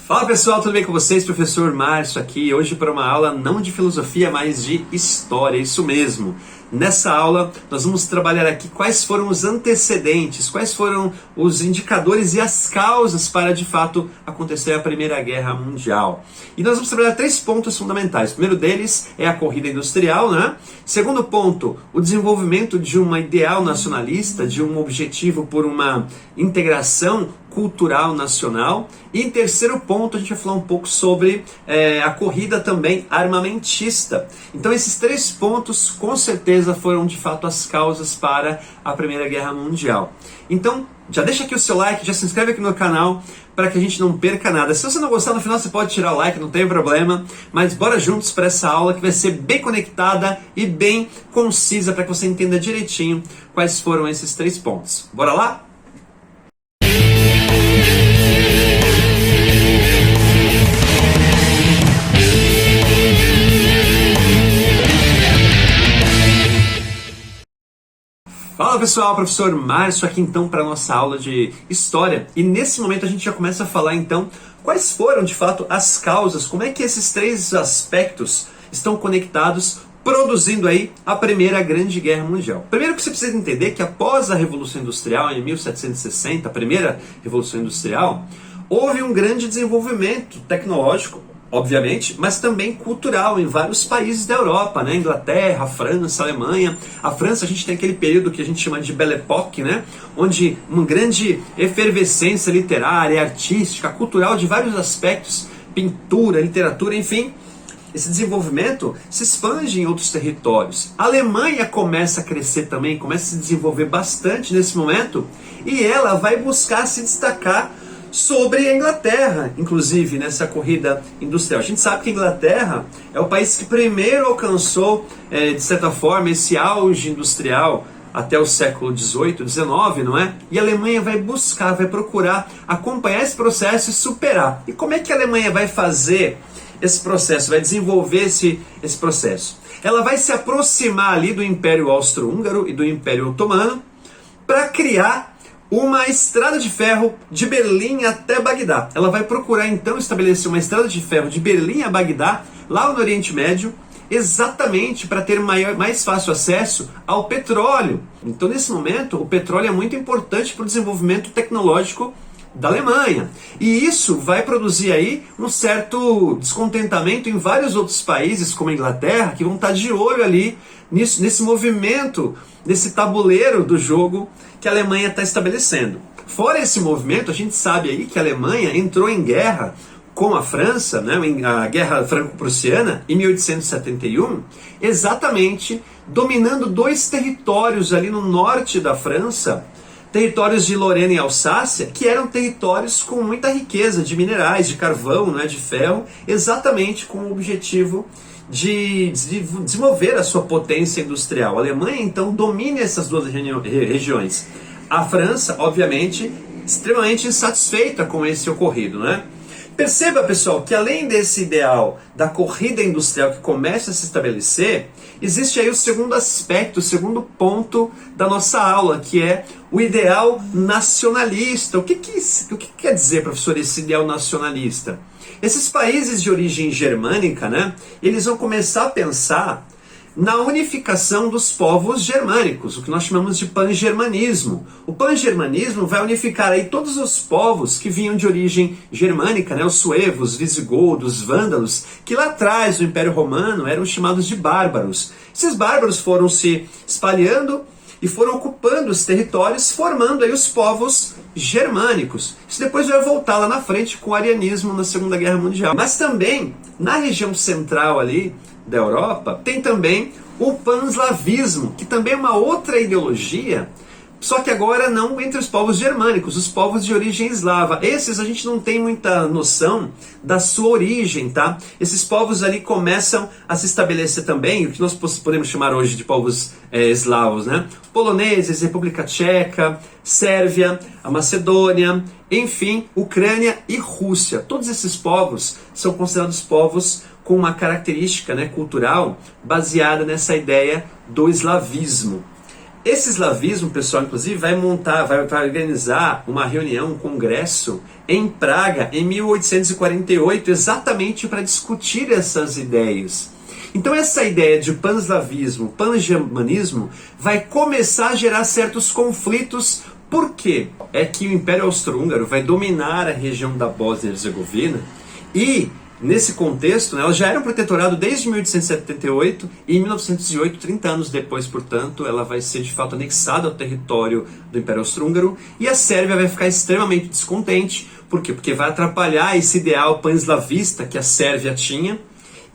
Fala pessoal, tudo bem com vocês? Professor Márcio aqui, hoje para uma aula não de filosofia, mas de história, isso mesmo. Nessa aula nós vamos trabalhar aqui quais foram os antecedentes, quais foram os indicadores e as causas para de fato acontecer a Primeira Guerra Mundial. E nós vamos trabalhar 3 pontos fundamentais. O primeiro deles é a corrida industrial, né? Segundo ponto, o desenvolvimento de uma ideal nacionalista, de um objetivo por uma integração cultural nacional. E em terceiro ponto a gente vai falar um pouco sobre a corrida também armamentista. Então esses 3 pontos com certeza foram de fato as causas para a Primeira Guerra Mundial. Então já deixa aqui o seu like, já se inscreve aqui no canal para que a gente não perca nada. Se você não gostar, no final você pode tirar o like, não tem problema, mas bora juntos para essa aula que vai ser bem conectada e bem concisa para que você entenda direitinho quais foram esses 3 pontos. Bora lá? Fala pessoal, professor Márcio aqui então para a nossa aula de História. E nesse momento a gente já começa a falar então quais foram de fato as causas, como é que esses 3 aspectos estão conectados, produzindo aí a Primeira Grande Guerra Mundial. Primeiro que você precisa entender que após a Revolução Industrial, em 1760, a primeira Revolução Industrial, houve um grande desenvolvimento tecnológico, obviamente, mas também cultural em vários países da Europa, né? Inglaterra, França, Alemanha. A França, a gente tem aquele período que a gente chama de Belle Époque, né? Onde uma grande efervescência literária, artística, cultural de vários aspectos, pintura, literatura, enfim. Esse desenvolvimento se expande em outros territórios. A Alemanha começa a crescer também, começa a se desenvolver bastante nesse momento, e ela vai buscar se destacar sobre a Inglaterra, inclusive nessa corrida industrial. A gente sabe que a Inglaterra é o país que primeiro alcançou, de certa forma, esse auge industrial até o século XVIII, XIX, não é? E a Alemanha vai buscar, vai procurar acompanhar esse processo e superar. E como é que a Alemanha vai fazer esse processo, vai desenvolver esse processo? Ela vai se aproximar ali do Império Austro-Húngaro e do Império Otomano para criar uma estrada de ferro de Berlim até Bagdá. Ela vai procurar então estabelecer uma estrada de ferro de Berlim a Bagdá, lá no Oriente Médio, exatamente para ter mais fácil acesso ao petróleo. Então nesse momento o petróleo é muito importante para o desenvolvimento tecnológico da Alemanha. E isso vai produzir aí um certo descontentamento em vários outros países, como a Inglaterra, que vão estar de olho ali nesse movimento, nesse tabuleiro do jogo que a Alemanha está estabelecendo. Fora esse movimento, a gente sabe aí que a Alemanha entrou em guerra com a França, né, a Guerra Franco-Prussiana, em 1871, exatamente dominando 2 territórios ali no norte da França, territórios de Lorena e Alsácia, que eram territórios com muita riqueza de minerais, de carvão, né, de ferro, exatamente com o objetivo de desenvolver a sua potência industrial. A Alemanha, então, domina essas 2 regiões. A França, obviamente, extremamente insatisfeita com esse ocorrido, né? Perceba, pessoal, que além desse ideal da corrida industrial que começa a se estabelecer, existe aí o segundo aspecto, o segundo ponto da nossa aula, que é o ideal nacionalista. O que quer dizer, professor, esse ideal nacionalista? Esses países de origem germânica, né, eles vão começar a pensar na unificação dos povos germânicos, o que nós chamamos de pangermanismo. O pangermanismo vai unificar aí todos os povos que vinham de origem germânica, né, os suevos, visigodos, vândalos, que lá atrás, no Império Romano, eram chamados de bárbaros. Esses bárbaros foram se espalhando e foram ocupando os territórios, formando aí os povos germânicos. Isso depois vai voltar lá na frente com o arianismo na Segunda Guerra Mundial. Mas também, na região central ali da Europa, tem também o panslavismo, que também é uma outra ideologia, só que agora não entre os povos germânicos, os povos de origem eslava. Esses a gente não tem muita noção da sua origem, tá? Esses povos ali começam a se estabelecer também, o que nós podemos chamar hoje de povos eslavos, né? Poloneses, República Tcheca, Sérvia, a Macedônia, enfim, Ucrânia e Rússia. Todos esses povos são considerados povos com uma característica, né, cultural baseada nessa ideia do eslavismo. Esse eslavismo, pessoal, inclusive, vai organizar uma reunião, um congresso em Praga em 1848, exatamente para discutir essas ideias. Então essa ideia de pan-eslavismo, pan-germanismo, vai começar a gerar certos conflitos. Por quê? É que o Império Austro-Húngaro vai dominar a região da Bósnia-Herzegovina e, nesse contexto, né, ela já era um protetorado desde 1878 e em 1908, 30 anos depois, portanto, ela vai ser de fato anexada ao território do Império Austro-Húngaro e a Sérvia vai ficar extremamente descontente. Por quê? Porque vai atrapalhar esse ideal pan-eslavista que a Sérvia tinha.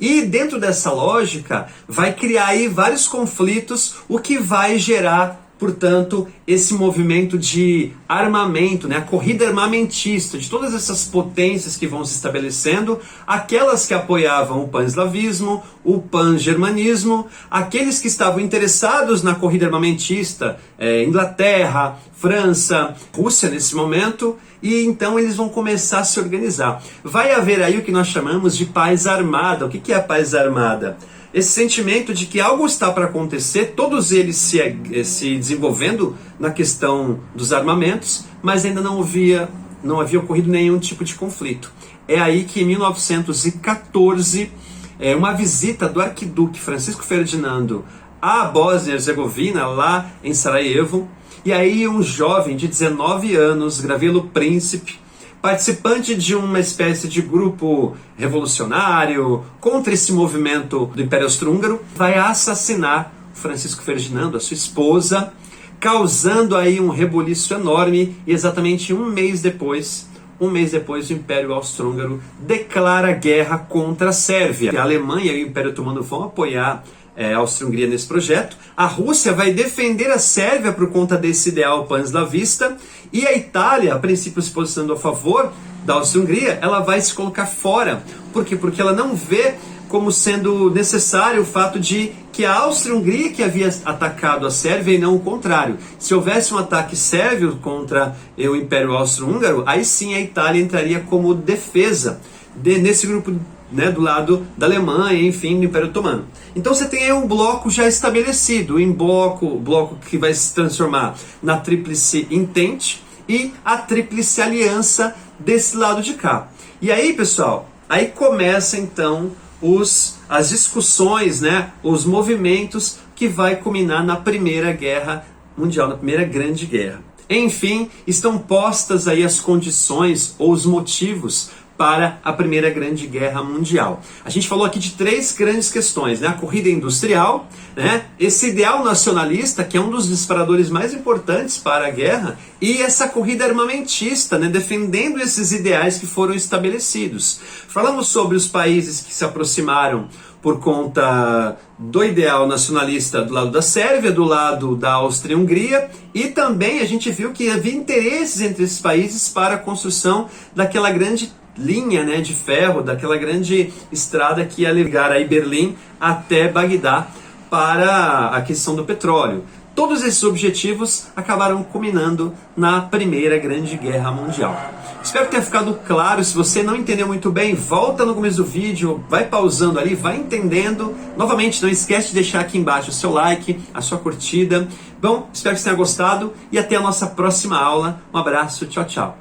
E dentro dessa lógica vai criar aí vários conflitos, o que vai gerar, portanto, esse movimento de armamento, né? A corrida armamentista de todas essas potências que vão se estabelecendo, aquelas que apoiavam o pan-eslavismo, o pan-germanismo, aqueles que estavam interessados na corrida armamentista, Inglaterra, França, Rússia nesse momento, e então eles vão começar a se organizar. Vai haver aí o que nós chamamos de paz armada. O que é a paz armada? Esse sentimento de que algo está para acontecer, todos eles se desenvolvendo na questão dos armamentos, mas ainda não havia ocorrido nenhum tipo de conflito. É aí que em 1914, uma visita do arquiduque Francisco Ferdinando à Bósnia-Herzegovina, lá em Sarajevo, e aí um jovem de 19 anos, Gravelo Príncipe, participante de uma espécie de grupo revolucionário contra esse movimento do Império Austro-Húngaro, vai assassinar Francisco Ferdinando, a sua esposa, causando aí um rebuliço enorme, e exatamente um mês depois, o Império Austro-Húngaro declara guerra contra a Sérvia. A Alemanha e o Império Otomano vão apoiar a Áustria-Hungria nesse projeto. A Rússia vai defender a Sérvia por conta desse ideal pan-eslavista, e a Itália, a princípio se posicionando a favor da Áustria-Hungria, ela vai se colocar fora. Por quê? Porque ela não vê como sendo necessário o fato de que a Áustria-Hungria que havia atacado a Sérvia e não o contrário. Se houvesse um ataque sérvio contra o Império Austro-Húngaro, aí sim a Itália entraria como defesa nesse grupo, né, do lado da Alemanha, enfim, do Império Otomano. Então você tem aí um bloco já estabelecido, bloco que vai se transformar na Tríplice Entente e a Tríplice Aliança desse lado de cá. E aí, pessoal, aí começa então as discussões, né, os movimentos que vai culminar na Primeira Guerra Mundial, na Primeira Grande Guerra. Enfim, estão postas aí as condições ou os motivos para a Primeira Grande Guerra Mundial. A gente falou aqui de três grandes questões, né? A corrida industrial, né? Esse ideal nacionalista, que é um dos disparadores mais importantes para a guerra, e essa corrida armamentista, né? Defendendo esses ideais que foram estabelecidos. Falamos sobre os países que se aproximaram por conta do ideal nacionalista do lado da Sérvia, do lado da Áustria-Hungria, e também a gente viu que havia interesses entre esses países para a construção daquela grande linha, né, de ferro, daquela grande estrada que ia ligar aí Berlim até Bagdá para a questão do petróleo. Todos esses objetivos acabaram culminando na Primeira Grande Guerra Mundial. Espero que tenha ficado claro. Se você não entendeu muito bem, volta no começo do vídeo, vai pausando ali, vai entendendo. Novamente, não esquece de deixar aqui embaixo o seu like, a sua curtida. Bom, espero que você tenha gostado e até a nossa próxima aula. Um abraço, tchau, tchau.